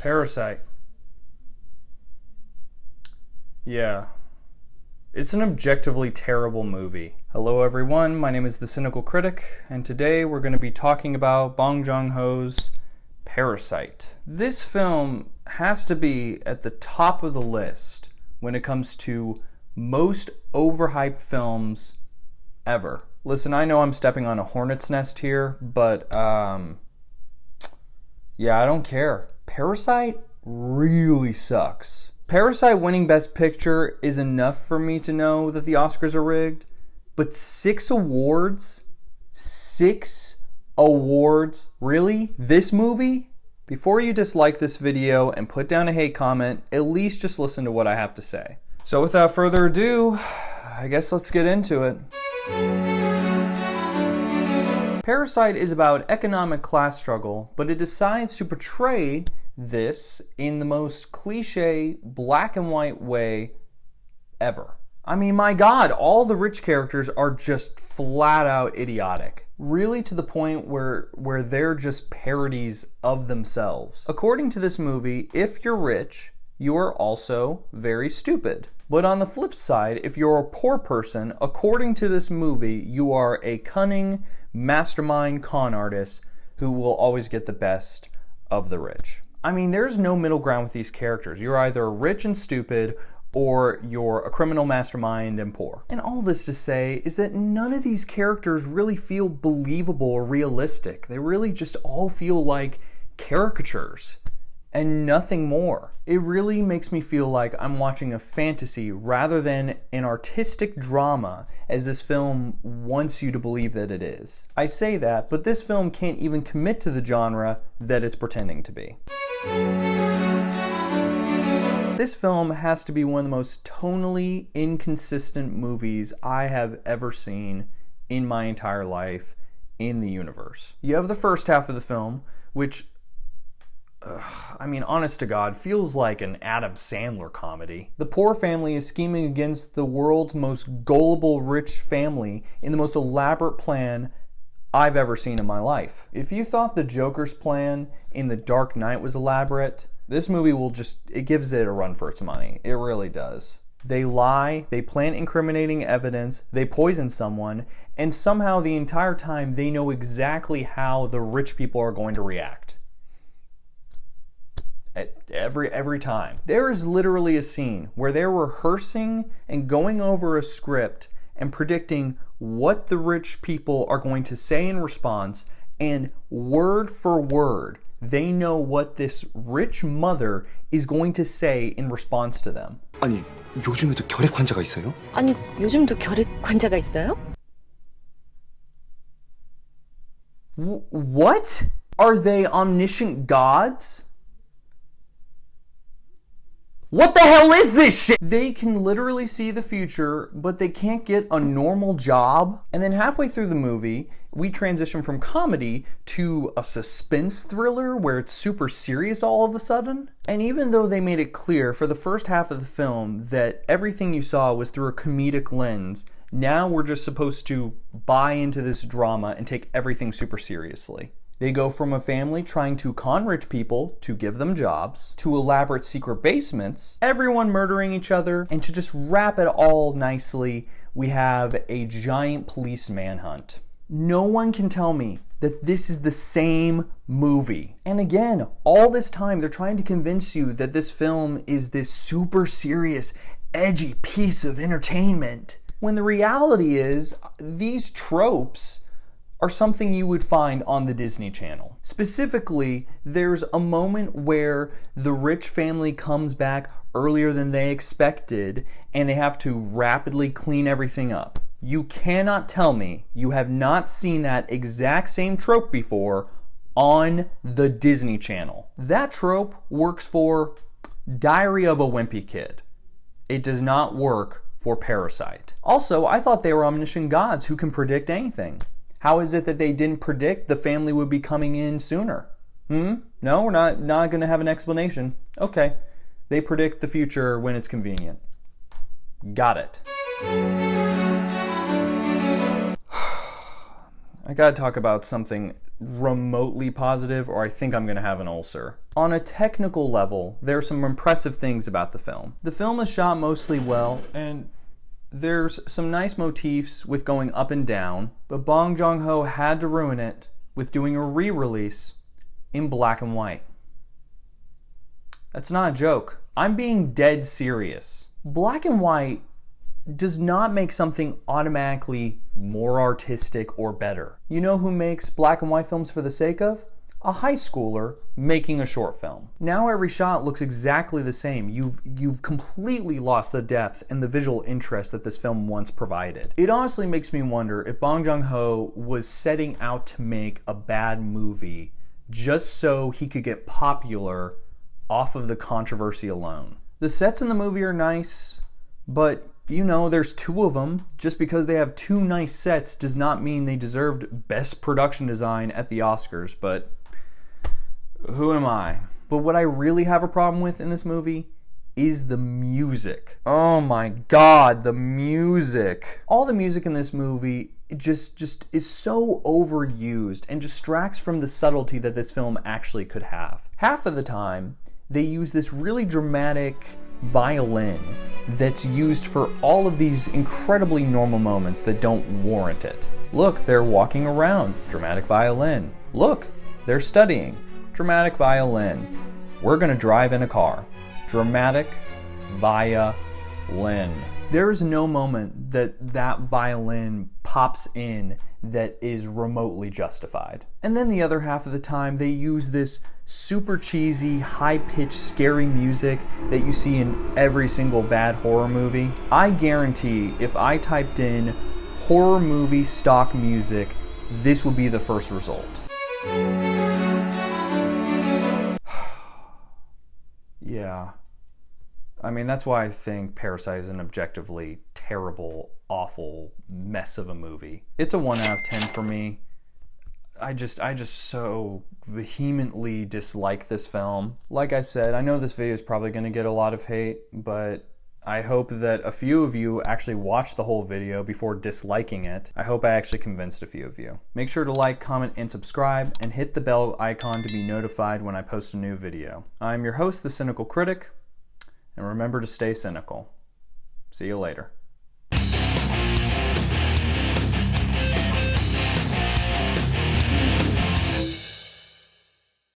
Parasite. Yeah. It's an objectively terrible movie. Hello everyone, my name is the Cynical Critic, and today we're going to be talking about Bong Joon-Ho's Parasite. This film has to be at the top of the list when it comes to most overhyped films ever. Listen, I know I'm stepping on a hornet's nest here, but yeah, I don't care. Parasite really sucks. Parasite winning Best Picture is enough for me to know that the Oscars are rigged, but 6 awards? 6 awards? Really? This movie? Before you dislike this video and put down a hate comment, at least just listen to what I have to say. So without further ado, I guess let's get into it. Parasite is about economic class struggle, but it decides to portray this in the most cliche black and white way ever. I mean, my God, all the rich characters are just flat out idiotic. Really to the point where they're just parodies of themselves. According to this movie, if you're rich, you are also very stupid. But on the flip side, if you're a poor person, according to this movie, you are a cunning mastermind con artist who will always get the best of the rich. I mean, there's no middle ground with these characters. You're either rich and stupid, or you're a criminal mastermind and poor. And all this to say is that none of these characters really feel believable or realistic. They really just all feel like caricatures and nothing more. It really makes me feel like I'm watching a fantasy rather than an artistic drama, as this film wants you to believe that it is. I say that, but this film can't even commit to the genre that it's pretending to be. This film has to be one of the most tonally inconsistent movies I have ever seen in my entire life in the universe. You have the first half of the film, which I mean, honest to God, feels like an Adam Sandler comedy. The poor family is scheming against the world's most gullible rich family in the most elaborate plan I've ever seen in my life. If you thought the Joker's plan in The Dark Knight was elaborate, this movie it gives it a run for its money. It really does. They lie, they plant incriminating evidence, they poison someone, and somehow the entire time they know exactly how the rich people are going to react. Every time. There is literally a scene where they're rehearsing and going over a script and predicting what the rich people are going to say in response, and word for word, they know what this rich mother is going to say in response to them. 아니, 요즘에도 결핵 환자가 있어요? 아니, 요즘도 결핵 환자가 있어요? What? Are they omniscient gods? What the hell is this shit? They can literally see the future, but they can't get a normal job. And then halfway through the movie, we transition from comedy to a suspense thriller where it's super serious all of a sudden. And even though they made it clear for the first half of the film that everything you saw was through a comedic lens, now we're just supposed to buy into this drama and take everything super seriously. They go from a family trying to con rich people to give them jobs, to elaborate secret basements, everyone murdering each other, and to just wrap it all nicely, we have a giant police manhunt. No one can tell me that this is the same movie. And again, all this time they're trying to convince you that this film is this super serious, edgy piece of entertainment, when the reality is these tropes are something you would find on the Disney Channel. Specifically, there's a moment where the rich family comes back earlier than they expected and they have to rapidly clean everything up. You cannot tell me you have not seen that exact same trope before on the Disney Channel. That trope works for Diary of a Wimpy Kid. It does not work for Parasite. Also, I thought they were omniscient gods who can predict anything. How is it that they didn't predict the family would be coming in sooner? No, we're not going to have an explanation. Okay, they predict the future when it's convenient. Got it. I gotta talk about something remotely positive or I think I'm going to have an ulcer. On a technical level, there are some impressive things about the film. The film is shot mostly well, and there's some nice motifs with going up and down, but Bong Joon-Ho had to ruin it with doing a re-release in black and white. That's not a joke. I'm being dead serious. Black and white does not make something automatically more artistic or better. You know who makes black and white films for the sake of? A high schooler making a short film. Now every shot looks exactly the same. You've completely lost the depth and the visual interest that this film once provided. It honestly makes me wonder if Bong Joon-Ho was setting out to make a bad movie just so he could get popular off of the controversy alone. The sets in the movie are nice, but you know, there's two of them. Just because they have two nice sets does not mean they deserved Best Production Design at the Oscars, but who am I? But what I really have a problem with in this movie is the music. Oh my god, the music. All the music in this movie just is so overused and distracts from the subtlety that this film actually could have. Half of the time, they use this really dramatic violin that's used for all of these incredibly normal moments that don't warrant it. Look, they're walking around. Dramatic violin. Look, they're studying. Dramatic violin. We're gonna drive in a car. Dramatic violin. There is no moment that violin pops in that is remotely justified. And then the other half of the time, they use this super cheesy, high-pitched, scary music that you see in every single bad horror movie. I guarantee if I typed in horror movie stock music, this would be the first result. Yeah. I mean, that's why I think Parasite is an objectively terrible, awful mess of a movie. It's a 1 out of 10 for me. I just so vehemently dislike this film. Like I said, I know this video is probably going to get a lot of hate, but I hope that a few of you actually watch the whole video before disliking it. I hope I actually convinced a few of you. Make sure to like, comment, and subscribe, and hit the bell icon to be notified when I post a new video. I'm your host, the Cynical Critic, and remember to stay cynical. See you later.